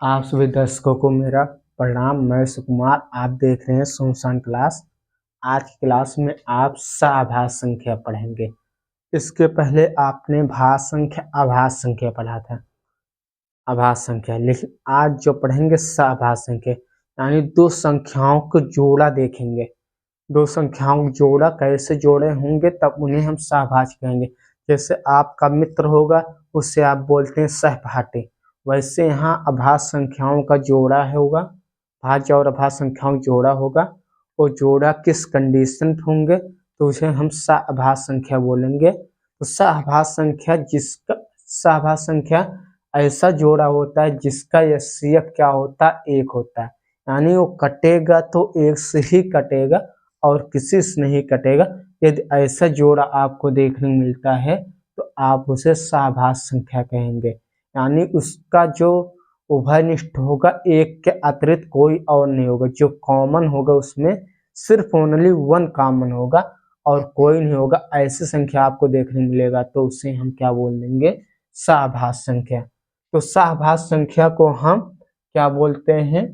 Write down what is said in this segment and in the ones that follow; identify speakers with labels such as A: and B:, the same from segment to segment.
A: आप सभी दर्शकों को मेरा प्रणाम। मैं सुकुमार, आप देख रहे हैं सुनसान क्लास। आज की क्लास में आप सह-आभास संख्या पढ़ेंगे। इसके पहले आपने भास संख्या, आभास संख्या पढ़ा था, आभास संख्या। लेकिन आज जो पढ़ेंगे सह-आभास संख्या, यानी दो संख्याओं को जोड़ा देखेंगे। दो संख्याओं को जोड़ा कैसे जोड़े होंगे तब उन्हें हम सहभाज्य कहेंगे। जैसे आपका मित्र होगा उससे आप बोलते हैं सहपाठी, वैसे यहाँ अभाज्य संख्याओं का जोड़ा होगा, भाज्य और अभाज्य संख्याओं का जोड़ा होगा। वो जोड़ा किस कंडीशन पे होंगे तो उसे हम सहभाज्य संख्या बोलेंगे। तो सहभाज्य संख्या सहभाज्य संख्या ऐसा जोड़ा होता है जिसका एचसीएफ क्या होता है, 1 होता है। यानी वो कटेगा तो 1 से ही कटेगा और किसी से नहीं कटेगा। यदि ऐसा जोड़ा आपको देखने को मिलता है तो आप उसे सहभाज्य संख्या कहेंगे। यानी उसका जो उभयनिष्ठ होगा, 1 के अतिरिक्त कोई और नहीं होगा। जो कॉमन होगा उसमें सिर्फ ओनली 1 कॉमन होगा और कोई नहीं होगा। ऐसी संख्या आपको देखने मिलेगा तो उसे हम क्या बोल देंगे, सहभाज्य संख्या। तो सहभाज्य संख्या को हम क्या बोलते हैं,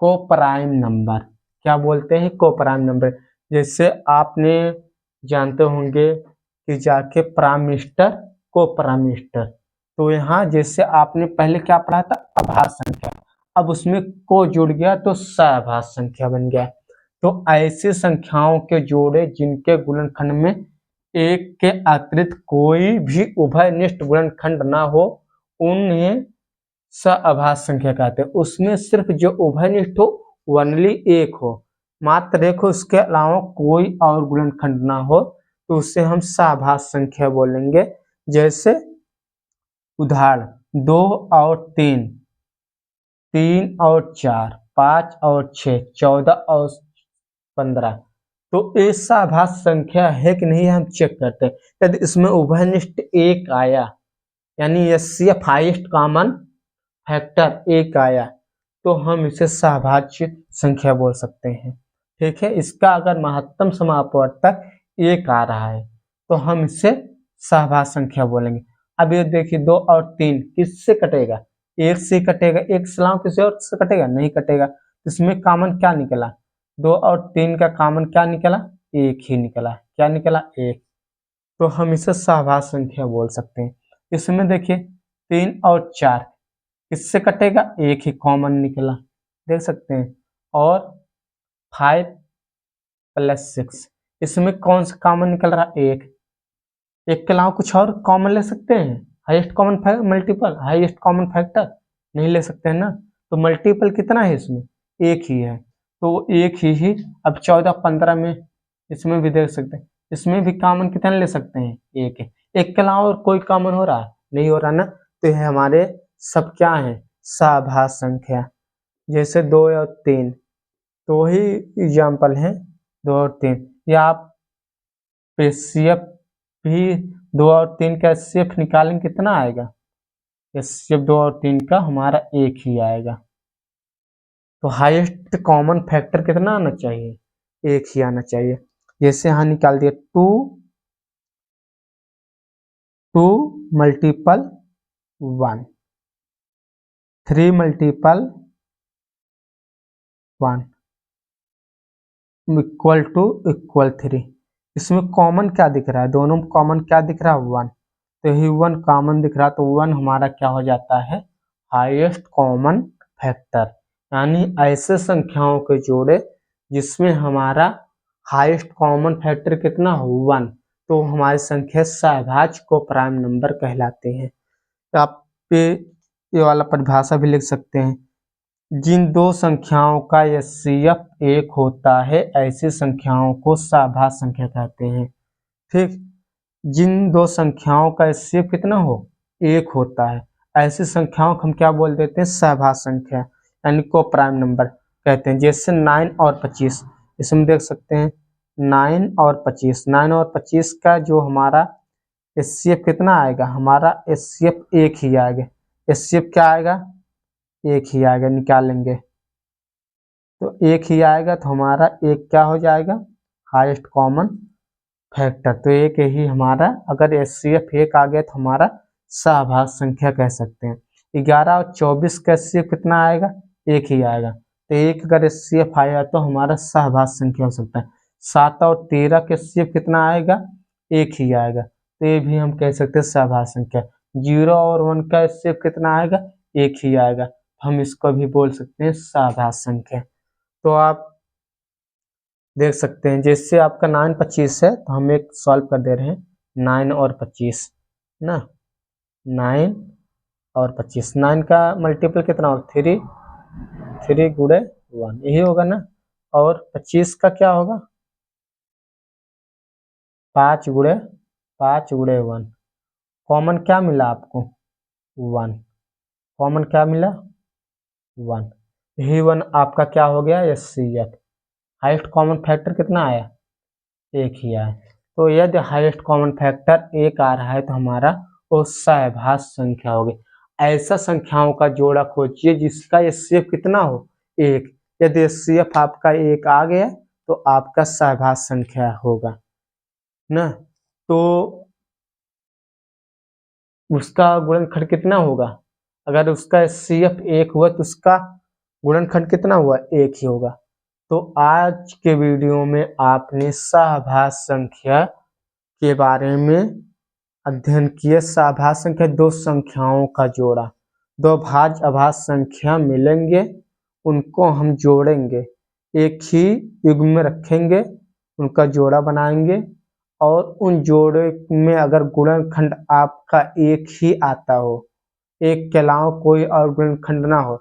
A: कोप्राइम नंबर। क्या बोलते हैं, कोप्राइम नंबर। जैसे आपने जानते होंगे कि जाके प्राइम मिनिस्टर, कोप्राइम मिनिस्टर। तो यहाँ जैसे आपने पहले क्या पढ़ा था, आभाज्य संख्या, अब उसमें को जुड़ गया तो सहभाज्य संख्या बन गया। तो ऐसी संख्याओं के जोड़े जिनके गुणनखंड में 1 के अतिरिक्त कोई भी उभयनिष्ठ गुणनखंड ना हो उन्हें सहअभाज्य संख्या कहते हैं। उसमें सिर्फ जो उभयनिष्ठ हो ओनली 1 हो, मात्र 1 हो, उसके अलावा कोई और गुणनखंड ना हो तो उससे हम सहअभाज्य संख्या बोलेंगे। जैसे उदाहरण 2 और 3, 3 और 4, 5 और 6, 14 और 15। तो ये सहअभाज्य संख्या है कि नहीं हम चेक करते हैं। यदि इसमें उभयनिष्ठ 1 आया, यानी एचसीएफ हाईएस्ट कॉमन फैक्टर 1 आया तो हम इसे सहभाज्य संख्या बोल सकते हैं। ठीक है, इसका अगर महत्तम समापवर्तक 1 आ रहा है तो हम इसे सहभाज्य संख्या बोलेंगे। अब ये देखिए 2 और 3 किससे कटेगा, 1 से कटेगा। 1 से अलावा किसी और से कटेगा नहीं कटेगा। इसमें कॉमन क्या निकला, 2 और 3 का कॉमन क्या निकला, 1 ही निकला। क्या निकला, 1। तो हम इसे सहभाज्य संख्या बोल सकते हैं। इसमें देखिए 3 और 4 किससे कटेगा, 1 ही कॉमन निकला, देख सकते हैं। और 5 + 6 इसमें कौन सा कॉमन निकल रहा, 1। 1 के अलावा कुछ और कॉमन ले सकते हैं, highest common multiple, highest common factor नहीं ले सकते हैं ना। तो मल्टीपल कितना है इसमें, 1 ही है, तो 1 ही। अब 14 15 में इसमें भी देख सकते हैं, इसमें भी कॉमन कितना ले सकते हैं, 1 है। 1 के अलावा और कोई कॉमन हो रहा है, नहीं हो रहा ना। तो ये हमारे सब क्या है, सहभाज्य संख्या। जैसे 2 और 3 तो ही एग्जाम्पल है, 2 और 3। या आप एचसीएफ भी 2 और 3 का एचसीएफ निकालेंगे कितना आएगा, एचसीएफ 2 और 3 का हमारा 1 ही आएगा। तो हाईएस्ट कॉमन फैक्टर कितना आना चाहिए, 1 ही आना चाहिए। जैसे यहाँ निकाल दिया 2 multiple 1, 3 multiple 1 equal to equal 3। इसमें कॉमन क्या दिख रहा है, दोनों में कॉमन क्या दिख रहा है, 1। तो यही 1 कॉमन दिख रहा है तो 1 हमारा क्या हो जाता है, हाईएस्ट कॉमन फैक्टर। यानी ऐसे संख्याओं के जोड़े जिसमें हमारा हाईएस्ट कॉमन फैक्टर कितना हो, 1, तो हमारी संख्या सहभाज्य को प्राइम नंबर कहलाते हैं। तो आप ये वाला परिभाषा भी लिख सकते हैं, जिन दो संख्याओं का एचसीएफ 1 होता है ऐसी संख्याओं को सहभाज्य संख्या कहते हैं। ठीक, जिन दो संख्याओं का एचसीएफ कितना हो, 1 होता है, ऐसी संख्याओं को हम क्या बोल देते हैं, सहभाज्य संख्या, यानी को प्राइम नंबर कहते हैं। जैसे 9 और 25, इसमें देख सकते हैं 9 और 25, 9 और 25 का जो हमारा एचसीएफ कितना आएगा, हमारा एचसीएफ 1 ही आएगा। एचसीएफ क्या आएगा, 1 ही आएगा, निकालेंगे तो 1 ही आएगा। तो हमारा 1 क्या हो जाएगा, हाईएस्ट कॉमन फैक्टर। तो 1 ही हमारा, अगर एचसीएफ 1 आ गया तो हमारा सहभाज्य संख्या कह सकते हैं। 11 और 24 का HCF कितना आएगा? 1 ही आएगा। तो 1 अगर HCF आया तो हमारा सहभाज्य संख्या हो सकता है। 7 और 13 का HCF कितना आएगा? 1 ही आएगा। तो ये भी हम कह सकते हैं सहभाज्य संख्या। 0 और 1 का HCF कितना आएगा? 1 ही आएगा। हम इसको भी बोल सकते हैं सहभाज्य संख्या। तो आप देख सकते हैं, जैसे आपका 9 25 है तो हम एक सॉल्व कर दे रहे हैं। 9 और 25 ना, 9 और 25, 9 का मल्टीपल कितना होगा? 3, 3 गुणे 1 यही होगा ना। और 25 का क्या होगा? 5 गुणे 1। कॉमन क्या मिला आपको? 1। कॉमन क्या मिला? 1। यही 1 आपका क्या हो गया? HCF। हाईएस्ट कॉमन फैक्टर कितना आया? 1 ही आया। तो यदि हाईएस्ट कॉमन फैक्टर 1 आ रहा है तो हमारा वो सहभाज्य संख्या होगी। ऐसा संख्याओं का जोड़ा खोजिए जिसका HCF कितना हो? 1। यदि HCF आपका 1 आ गया तो आपका सहभाज्य संख्या होगा ना। तो उसका गुणनखंड कितना होगा? अगर उसका HCF 1 हुआ तो उसका गुणनखंड कितना हुआ? 1 ही होगा। तो आज के वीडियो में आपने सहभाज्य संख्या के बारे में अध्ययन किए। सहभाज्य संख्या दो संख्याओं का जोड़ा, दो भाज्य अभाज्य संख्या मिलेंगे, उनको हम जोड़ेंगे, एक ही युग्म में रखेंगे, उनका जोड़ा बनाएंगे और उन जोड़े में अगर गुणनखंड आपका एक ही आता हो, एक के अलावा कोई और गुणनखंड ना हो,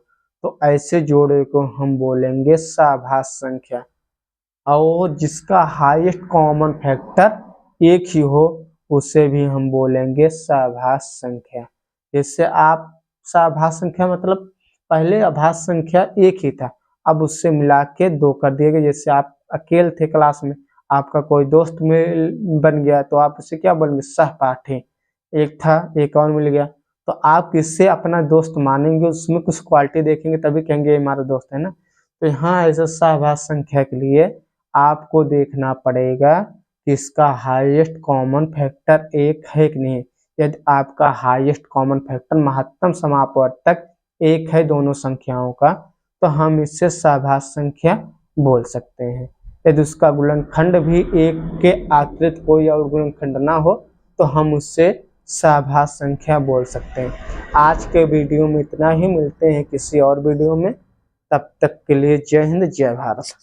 A: तो ऐसे जोड़े को हम बोलेंगे सहभाज्य संख्या। और जिसका हाईएस्ट कॉमन फैक्टर एक ही हो उसे भी हम बोलेंगे सहभाज्य संख्या। जैसे आप सहभाज्य संख्या मतलब पहले अभाज्य संख्या एक ही था, अब उससे मिला के 2 कर दिए गए। जैसे आप अकेले थे क्लास में, आपका कोई दोस्त में बन गया तो आप उसे क्या बोलेंगे? सहपाठी। एक था, एक और मिल गया, तो आप किससे अपना दोस्त मानेंगे? उसमें कुछ क्वालिटी देखेंगे तभी कहेंगे ये हमारा दोस्त है ना। तो यहाँ ऐसा सहभाज्य संख्या के लिए आपको देखना पड़ेगा कि इसका हाईएस्ट कॉमन फैक्टर 1 है कि नहीं। यदि आपका हाईएस्ट कॉमन फैक्टर महत्तम समापवर्तक 1 है दोनों संख्याओं का, तो हम इससे सहभाज्य संख्या बोल सकते हैं। यदि उसका गुणनखंड भी 1 के अतिरिक्त कोई और गुणनखंड ना हो तो हम उससे सहभाज्य संख्या बोल सकते हैं। आज के वीडियो में इतना ही, मिलते हैं किसी और वीडियो में। तब तक के लिए जय हिंद, जय भारत।